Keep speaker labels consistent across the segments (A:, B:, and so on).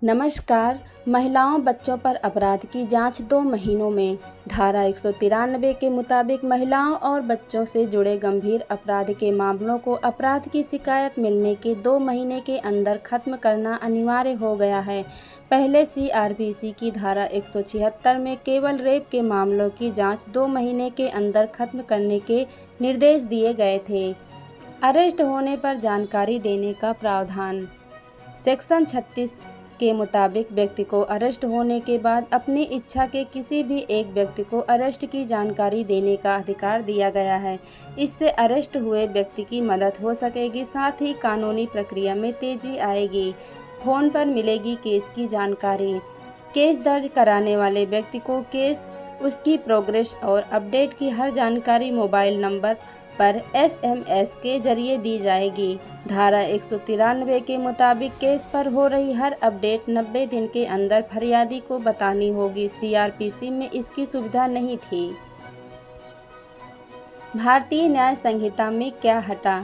A: नमस्कार। महिलाओं बच्चों पर अपराध की जांच 2 महीनों में। धारा 193 के मुताबिक महिलाओं और बच्चों से जुड़े गंभीर अपराध के मामलों को अपराध की शिकायत मिलने के 2 महीने के अंदर खत्म करना अनिवार्य हो गया है। पहले सीआरपीसी की धारा 176 में केवल रेप के मामलों की जांच 2 महीने के अंदर खत्म करने के निर्देश दिए गए थे। अरेस्ट होने पर जानकारी देने का प्रावधान। सेक्शन 36 के मुताबिक व्यक्ति को अरेस्ट होने के बाद अपनी इच्छा के किसी भी एक व्यक्ति को अरेस्ट की जानकारी देने का अधिकार दिया गया है। इससे अरेस्ट हुए व्यक्ति की मदद हो सकेगी, साथ ही कानूनी प्रक्रिया में तेजी आएगी। फोन पर मिलेगी केस की जानकारी। केस दर्ज कराने वाले व्यक्ति को केस, उसकी प्रोग्रेस और अपडेट की हर जानकारी मोबाइल नंबर पर एसएमएस के जरिए दी जाएगी। धारा 193 के मुताबिक केस पर हो रही हर अपडेट 90 दिन के अंदर फरियादी को बतानी होगी। सीआरपीसी में इसकी सुविधा नहीं थी। भारतीय न्याय संहिता में क्या हटा,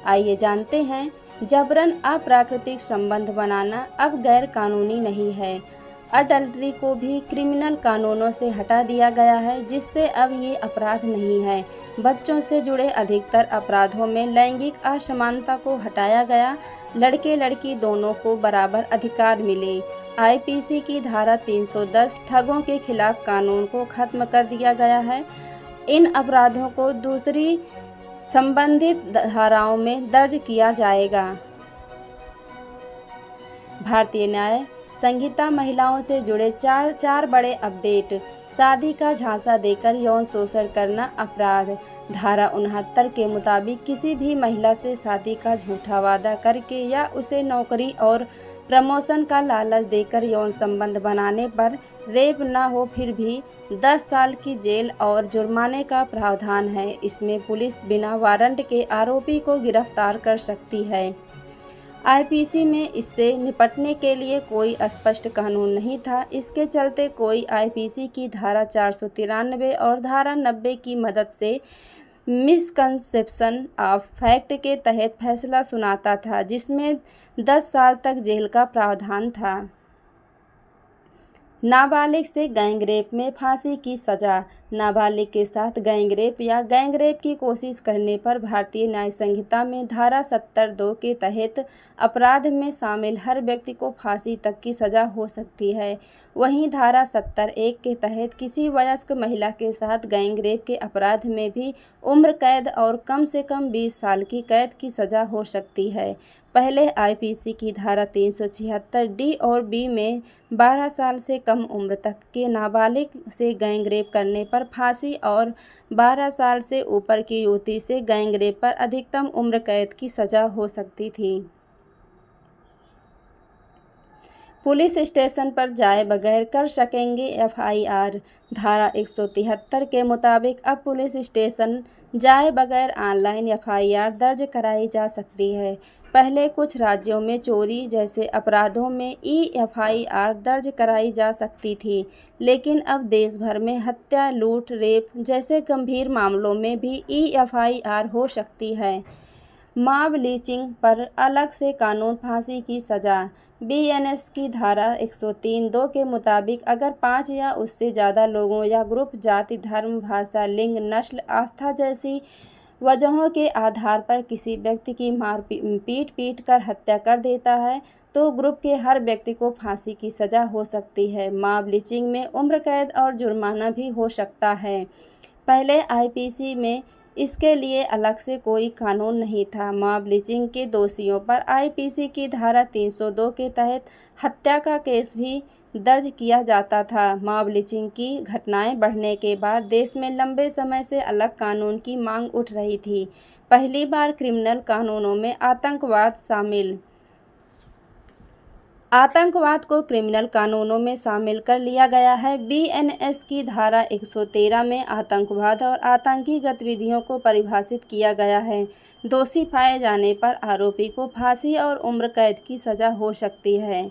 A: आइए जानते हैं। जबरन अप्राकृतिक संबंध बनाना अब गैर कानूनी नहीं है। अडल्ट्री को भी क्रिमिनल कानूनों से हटा दिया गया है, जिससे अब ये अपराध नहीं है। बच्चों से जुड़े अधिकतर अपराधों में लैंगिक असमानता को हटाया गया। लड़के लड़की दोनों को बराबर अधिकार मिले। आईपीसी की धारा 310 ठगों के खिलाफ कानून को खत्म कर दिया गया है। इन अपराधों को दूसरी संबंधित धाराओं में दर्ज किया जाएगा। भारतीय न्याय संहिता महिलाओं से जुड़े चार बड़े अपडेट। शादी का झांसा देकर यौन शोषण करना अपराध। धारा 69 के मुताबिक किसी भी महिला से शादी का झूठा वादा करके या उसे नौकरी और प्रमोशन का लालच देकर यौन संबंध बनाने पर रेप न हो फिर भी 10 साल की जेल और जुर्माने का प्रावधान है। इसमें पुलिस बिना वारंट के आरोपी को गिरफ्तार कर सकती है। आईपीसी में इससे निपटने के लिए कोई स्पष्ट कानून नहीं था। इसके चलते कोई आईपीसी की धारा 493 और धारा 90 की मदद से मिसकंसेप्शन ऑफ फैक्ट के तहत फैसला सुनाता था, जिसमें 10 साल तक जेल का प्रावधान था। नाबालिग से गैंगरेप में फांसी की सजा। नाबालिग के साथ गैंगरेप या गैंगरेप की कोशिश करने पर भारतीय न्याय संहिता में धारा 70(2) के तहत अपराध में शामिल हर व्यक्ति को फांसी तक की सजा हो सकती है। वहीं धारा 70(1) के तहत किसी वयस्क महिला के साथ गैंगरेप के अपराध में भी उम्र कैद और कम से कम 20 साल की कैद की सजा हो सकती है। पहले आईपीसी की धारा 376 डी और बी में 12 साल से कम उम्र तक के नाबालिग से गैंगरेप करने पर फांसी और 12 साल से ऊपर की युवती से गैंगरेप पर अधिकतम उम्र कैद की सजा हो सकती थी। पुलिस स्टेशन पर जाए बगैर कर सकेंगे एफआईआर। धारा 173 के मुताबिक अब पुलिस स्टेशन जाए बगैर ऑनलाइन एफआईआर दर्ज कराई जा सकती है। पहले कुछ राज्यों में चोरी जैसे अपराधों में एफआईआर दर्ज कराई जा सकती थी, लेकिन अब देश भर में हत्या, लूट, रेप जैसे गंभीर मामलों में भी एफआईआर हो सकती है। मॉब लिंचिंग पर अलग से कानून। फांसी की सजा। बीएनएस की धारा 103(2) के मुताबिक अगर 5 या उससे ज़्यादा लोगों या ग्रुप जाति, धर्म, भाषा, लिंग, नस्ल, आस्था जैसी वजहों के आधार पर किसी व्यक्ति की पीट कर हत्या कर देता है तो ग्रुप के हर व्यक्ति को फांसी की सजा हो सकती है। मॉब लिंचिंग में उम्र कैद और जुर्माना भी हो सकता है। पहले आईपीसी में इसके लिए अलग से कोई कानून नहीं था। मॉब लिंचिंग के दोषियों पर आईपीसी की धारा 302 के तहत हत्या का केस भी दर्ज किया जाता था। मॉब लिंचिंग की घटनाएं बढ़ने के बाद देश में लंबे समय से अलग कानून की मांग उठ रही थी। पहली बार क्रिमिनल कानूनों में आतंकवाद शामिल। आतंकवाद को क्रिमिनल कानूनों में शामिल कर लिया गया है। बीएनएस की धारा 113 में आतंकवाद और आतंकी गतिविधियों को परिभाषित किया गया है। दोषी पाए जाने पर आरोपी को फांसी और उम्र कैद की सजा हो सकती है।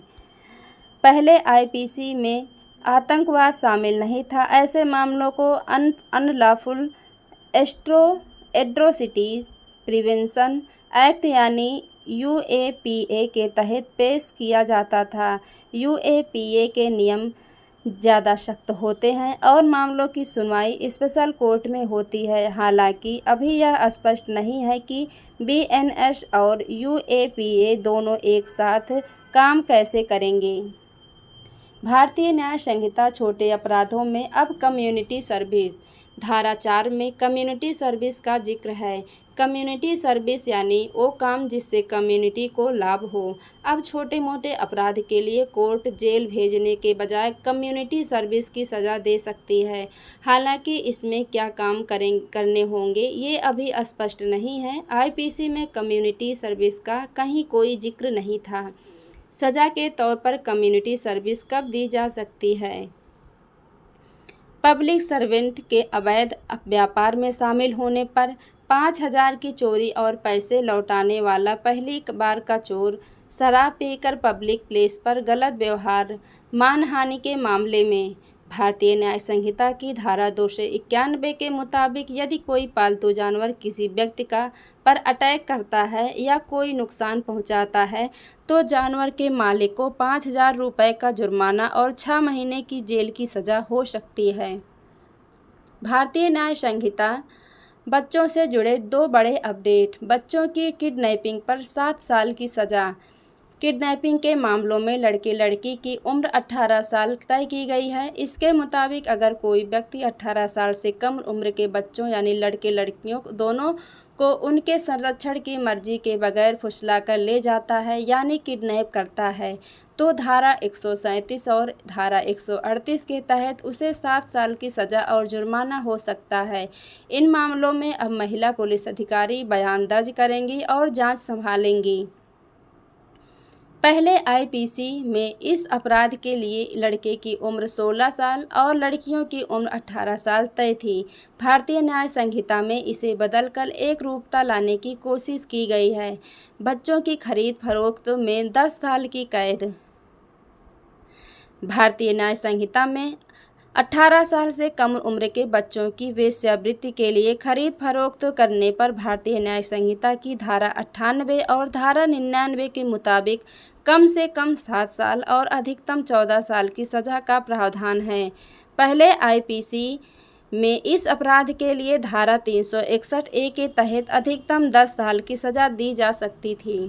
A: पहले आईपीसी में आतंकवाद शामिल नहीं था। ऐसे मामलों को अनलॉफुल एट्रोसिटीज प्रिवेंशन एक्ट यानी यूएपीए के तहत पेश किया जाता था। यूएपीए के नियम ज़्यादा सख्त होते हैं और मामलों की सुनवाई स्पेशल कोर्ट में होती है। हालांकि अभी यह स्पष्ट नहीं है कि बीएनएस और यूएपीए दोनों एक साथ काम कैसे करेंगे। भारतीय न्याय संहिता छोटे अपराधों में अब कम्युनिटी सर्विस। धारा 4 में कम्युनिटी सर्विस का जिक्र है। कम्युनिटी सर्विस यानी वो काम जिससे कम्युनिटी को लाभ हो। अब छोटे मोटे अपराध के लिए कोर्ट जेल भेजने के बजाय कम्युनिटी सर्विस की सज़ा दे सकती है। हालांकि इसमें क्या काम करने होंगे ये अभी स्पष्ट नहीं है। आईपीसी में कम्युनिटी सर्विस का कहीं कोई जिक्र नहीं था। सज़ा के तौर पर कम्युनिटी सर्विस कब दी जा सकती है? पब्लिक सर्वेंट के अवैध व्यापार में शामिल होने पर 5,000 की चोरी और पैसे लौटाने वाला पहली बार का चोर, शराब पीकर पब्लिक प्लेस पर गलत व्यवहार, मानहानि के मामले में भारतीय न्याय संहिता की धारा 291 के मुताबिक यदि कोई पालतू जानवर किसी व्यक्ति पर अटैक करता है या कोई नुकसान पहुंचाता है तो जानवर के मालिक को 5,000 रुपये का जुर्माना और 6 महीने की जेल की सज़ा हो सकती है। भारतीय न्याय संहिता बच्चों से जुड़े 2 बड़े अपडेट। बच्चों की किडनैपिंग पर 7 साल की सज़ा। किडनैपिंग के मामलों में लड़के लड़की की उम्र 18 साल तय की गई है। इसके मुताबिक अगर कोई व्यक्ति 18 साल से कम उम्र के बच्चों यानी लड़के लड़कियों दोनों को उनके संरक्षण की मर्जी के बगैर फुसलाकर ले जाता है यानी किडनैप करता है तो धारा 137 और धारा 138 के तहत उसे 7 साल की सज़ा और जुर्माना हो सकता है। इन मामलों में अब महिला पुलिस अधिकारी बयान दर्ज करेंगी और जांच संभालेंगी। पहले आईपीसी में इस अपराध के लिए लड़के की उम्र 16 साल और लड़कियों की उम्र 18 साल तय थी। भारतीय न्याय संहिता में इसे बदलकर एक रूपता लाने की कोशिश की गई है। बच्चों की खरीद फरोख्त में 10 साल की कैद। भारतीय न्याय संहिता में 18 साल से कम उम्र के बच्चों की वेश्यावृत्ति के लिए खरीद फरोख्त करने पर भारतीय न्याय संहिता की धारा 98 और धारा 99 के मुताबिक कम से कम 7 साल और अधिकतम 14 साल की सज़ा का प्रावधान है। पहले आईपीसी में इस अपराध के लिए धारा 361A के तहत अधिकतम 10 साल की सज़ा दी जा सकती थी।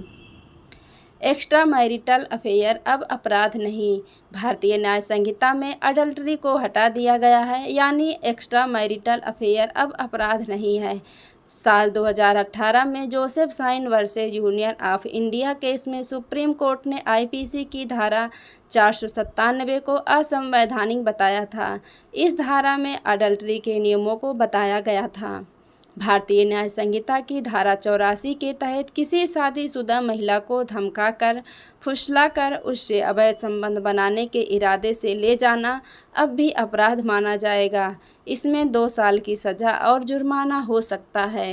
A: एक्स्ट्रा मैरिटल अफेयर अब अपराध नहीं। भारतीय न्याय संहिता में अडल्ट्री को हटा दिया गया है यानी एक्स्ट्रा मैरिटल अफेयर अब अपराध नहीं है। साल 2018 में Joseph Shine versus Union of India case में सुप्रीम कोर्ट ने आईपीसी की धारा 497 को असंवैधानिक बताया था। इस धारा में अडल्ट्री के नियमों को बताया गया था। भारतीय न्याय संहिता की धारा 84 के तहत किसी शादीशुदा महिला को धमकाकर, फुसलाकर उससे अवैध संबंध बनाने के इरादे से ले जाना अब भी अपराध माना जाएगा। इसमें 2 साल की सज़ा और जुर्माना हो सकता है।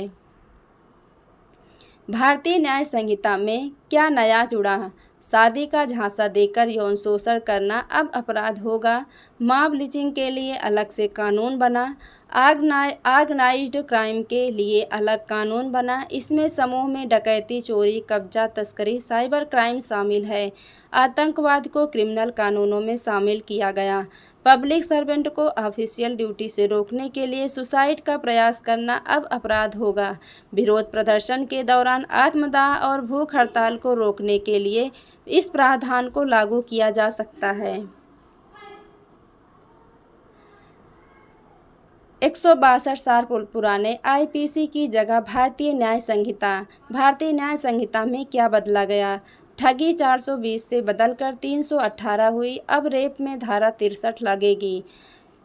A: भारतीय न्याय संहिता में क्या नया जुड़ा? शादी का झांसा देकर यौन शोषण करना अब अपराध होगा। मॉब लिंचिंग के लिए अलग से कानून बना। ऑर्गेनाइज्ड क्राइम के लिए अलग कानून बना। इसमें समूह में डकैती, चोरी, कब्जा, तस्करी, साइबर क्राइम शामिल है। आतंकवाद को क्रिमिनल कानूनों में शामिल किया गया। पब्लिक सर्वेंट को ऑफिशियल ड्यूटी से रोकने के लिए सुसाइड का प्रयास करना अब अपराध होगा। विरोध प्रदर्शन के दौरान आत्मदाह और भूख हड़ताल को रोकने के लिए इस प्रावधान को लागू किया जा सकता है। 162 साल पुराने आईपीसी की जगह भारतीय न्याय संहिता। भारतीय न्याय संहिता में क्या बदला गया? ठगी 420 से बदलकर 318 हुई। अब रेप में धारा 63 लगेगी।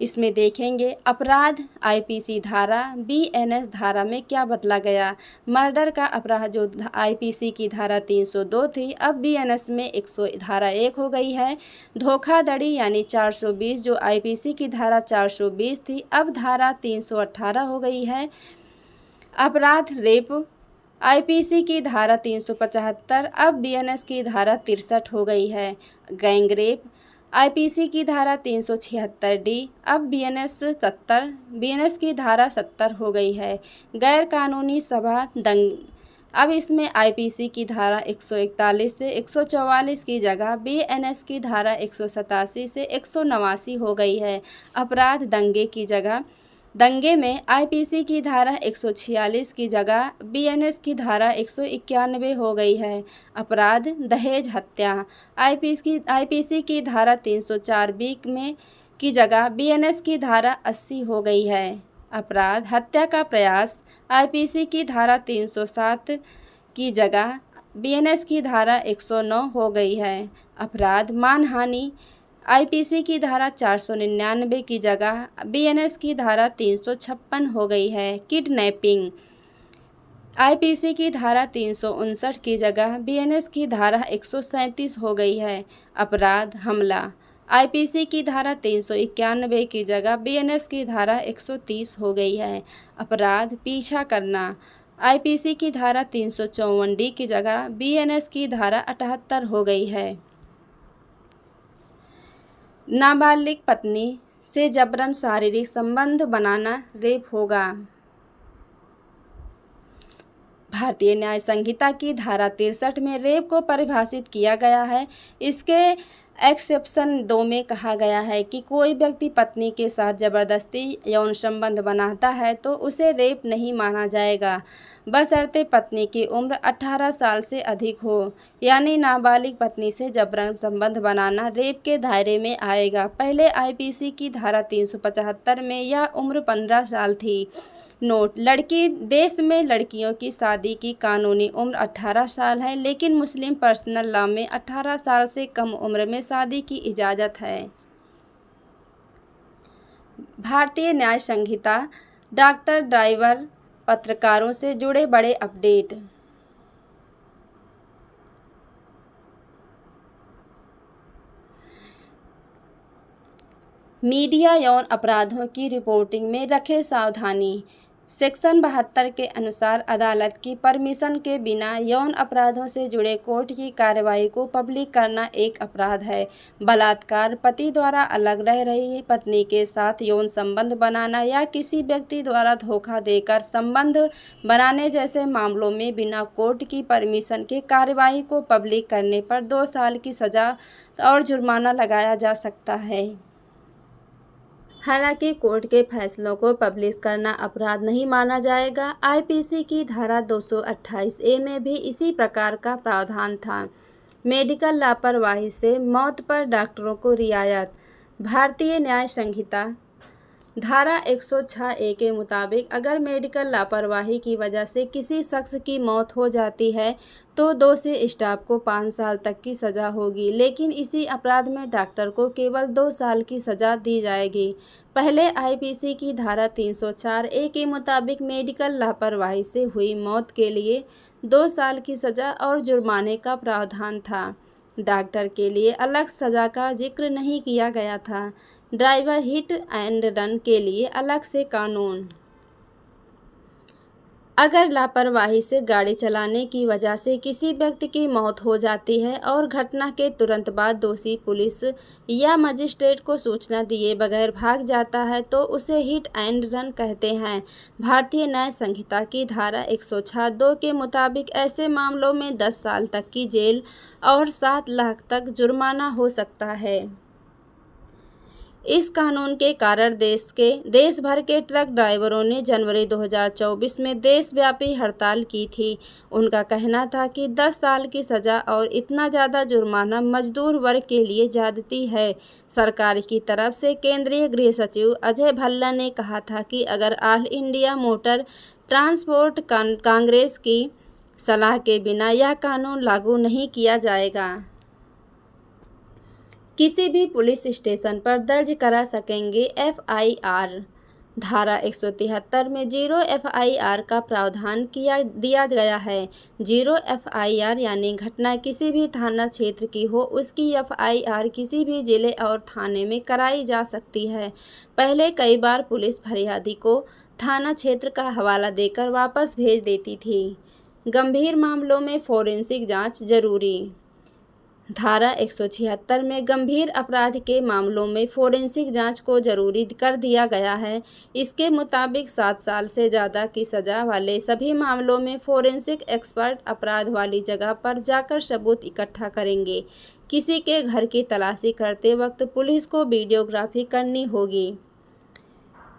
A: इसमें देखेंगे अपराध आईपीसी धारा बीएनएस धारा में क्या बदला गया। मर्डर का अपराध जो आईपीसी की धारा 302 थी अब बीएनएस में 100 धारा 1 हो गई है। धोखाधड़ी यानी 420 जो आईपीसी की धारा 420 थी अब धारा 318 हो गई है। अपराध रेप आईपीसी की धारा 375 अब बीएनएस की धारा 63 हो गई है। गैंग रेप आईपीसी की धारा 376D अब बीएनएस की धारा 70 हो गई है। गैर कानूनी सभा अब इसमें आईपीसी की धारा 141 से 144 की जगह बीएनएस की धारा 187 से 189 हो गई है। अपराध दंगे की जगह दंगे में आईपीसी की धारा 146 की जगह बीएनएस की धारा 191 हो गई है। अपराध दहेज हत्या आईपीसी की धारा 304 बी में की जगह बीएनएस की धारा 80 हो गई है। अपराध हत्या का प्रयास आईपीसी की धारा 307 की जगह बीएनएस की धारा 109 हो गई है। अपराध मानहानि आईपीसी की धारा 499 की जगह बीएनएस की धारा 356 हो गई है। किडनैपिंग आईपीसी की धारा 359 की जगह बीएनएस की धारा 137 हो गई है। अपराध हमला आईपीसी की धारा 391 की जगह बीएनएस की धारा 130 हो गई है। अपराध पीछा करना आईपीसी की धारा 354 डी की जगह बीएनएस की धारा 78 हो गई है। नाबालिग पत्नी से जबरन शारीरिक संबंध बनाना रेप होगा। भारतीय न्याय संहिता की धारा 63 में रेप को परिभाषित किया गया है। इसके एक्सेप्शन 2 में कहा गया है कि कोई व्यक्ति पत्नी के साथ जबरदस्ती यौन संबंध बनाता है तो उसे रेप नहीं माना जाएगा, बशर्ते पत्नी की उम्र 18 साल से अधिक हो। यानी नाबालिग पत्नी से जबरन संबंध बनाना रेप के दायरे में आएगा। पहले आईपीसी की धारा 375 में यह उम्र 15 साल थी। नोट: देश में लड़कियों की शादी की कानूनी उम्र 18 साल है, लेकिन मुस्लिम पर्सनल लॉ में 18 साल से कम उम्र में शादी की इजाज़त है। भारतीय न्याय संहिता डॉक्टर, ड्राइवर, पत्रकारों से जुड़े बड़े अपडेट। मीडिया यौन अपराधों की रिपोर्टिंग में रखे सावधानी। सेक्शन 72 के अनुसार अदालत की परमिशन के बिना यौन अपराधों से जुड़े कोर्ट की कार्रवाई को पब्लिक करना एक अपराध है। बलात्कार, पति द्वारा अलग रह रही पत्नी के साथ यौन संबंध बनाना या किसी व्यक्ति द्वारा धोखा देकर संबंध बनाने जैसे मामलों में बिना कोर्ट की परमिशन के कार्रवाई को पब्लिक करने पर 2 साल की सज़ा और जुर्माना लगाया जा सकता है। हालांकि कोर्ट के फैसलों को पब्लिश करना अपराध नहीं माना जाएगा। आईपीसी की धारा 228A में भी इसी प्रकार का प्रावधान था। मेडिकल लापरवाही से मौत पर डॉक्टरों को रियायत। भारतीय न्याय संहिता धारा 106A के मुताबिक अगर मेडिकल लापरवाही की वजह से किसी शख्स की मौत हो जाती है तो दोषी स्टाफ को 5 साल तक की सज़ा होगी, लेकिन इसी अपराध में डॉक्टर को केवल 2 साल की सज़ा दी जाएगी। पहले आईपीसी की धारा 304A के मुताबिक मेडिकल लापरवाही से हुई मौत के लिए 2 साल की सज़ा और जुर्माने का प्रावधान था। डॉक्टर के लिए अलग सज़ा का जिक्र नहीं किया गया था। ड्राइवर हिट एंड रन के लिए अलग से कानून। अगर लापरवाही से गाड़ी चलाने की वजह से किसी व्यक्ति की मौत हो जाती है और घटना के तुरंत बाद दोषी पुलिस या मजिस्ट्रेट को सूचना दिए बगैर भाग जाता है तो उसे हिट एंड रन कहते हैं। भारतीय न्याय संहिता की धारा 106(2) के मुताबिक ऐसे मामलों में 10 साल तक की जेल और 7 लाख तक जुर्माना हो सकता है। इस कानून के कारण देश भर के ट्रक ड्राइवरों ने जनवरी 2024 में देशव्यापी हड़ताल की थी। उनका कहना था कि 10 साल की सज़ा और इतना ज़्यादा जुर्माना मजदूर वर्ग के लिए ज़्यादती है। सरकार की तरफ से केंद्रीय गृह सचिव अजय भल्ला ने कहा था कि अगर all India motor transport Congress की सलाह के बिना यह कानून लागू नहीं किया जाएगा। किसी भी पुलिस स्टेशन पर दर्ज करा सकेंगे FIR। धारा 173 में 0 FIR का प्रावधान दिया गया है। 0 FIR यानी घटना किसी भी थाना क्षेत्र की हो, उसकी FIR किसी भी जिले और थाने में कराई जा सकती है। पहले कई बार पुलिस फरियादी को थाना क्षेत्र का हवाला देकर वापस भेज देती थी। गंभीर मामलों में फोरेंसिक जांच जरूरी। धारा 176 में गंभीर अपराध के मामलों में फोरेंसिक जांच को जरूरी कर दिया गया है। इसके मुताबिक 7 साल से ज़्यादा की सज़ा वाले सभी मामलों में फोरेंसिक एक्सपर्ट अपराध वाली जगह पर जाकर सबूत इकट्ठा करेंगे। किसी के घर की तलाशी करते वक्त पुलिस को वीडियोग्राफी करनी होगी।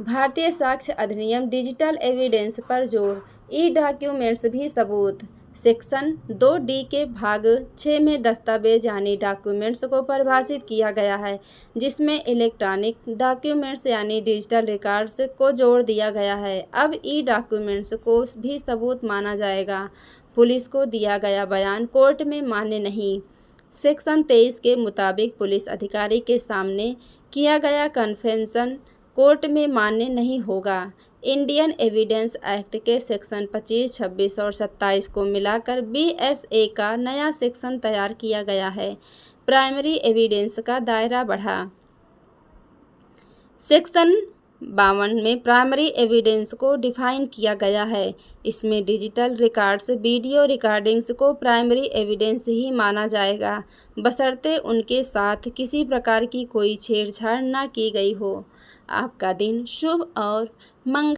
A: भारतीय साक्ष्य अधिनियम डिजिटल एविडेंस पर जोर, ई डॉक्यूमेंट्स भी सबूत। सेक्शन 2D के भाग 6 में दस्तावेज यानी डॉक्यूमेंट्स को परिभाषित किया गया है, जिसमें इलेक्ट्रॉनिक डॉक्यूमेंट्स यानी डिजिटल रिकॉर्ड्स को जोड़ दिया गया है। अब ई डॉक्यूमेंट्स को भी सबूत माना जाएगा। पुलिस को दिया गया बयान कोर्ट में मान्य नहीं। सेक्शन 23 के मुताबिक पुलिस अधिकारी के सामने किया गया कन्फेशन कोर्ट में मान्य नहीं होगा। इंडियन एविडेंस एक्ट के सेक्शन 25, 26 और 27 को मिलाकर BSA का नया सेक्शन तैयार किया गया है। प्राइमरी एविडेंस का दायरा बढ़ा। सेक्शन 52 में प्राइमरी एविडेंस को डिफाइन किया गया है। इसमें डिजिटल रिकॉर्ड्स, वीडियो रिकॉर्डिंग्स को प्राइमरी एविडेंस ही माना जाएगा, बशर्ते उनके साथ किसी प्रकार की कोई छेड़छाड़ न की गई हो। आपका दिन शुभ और मंगल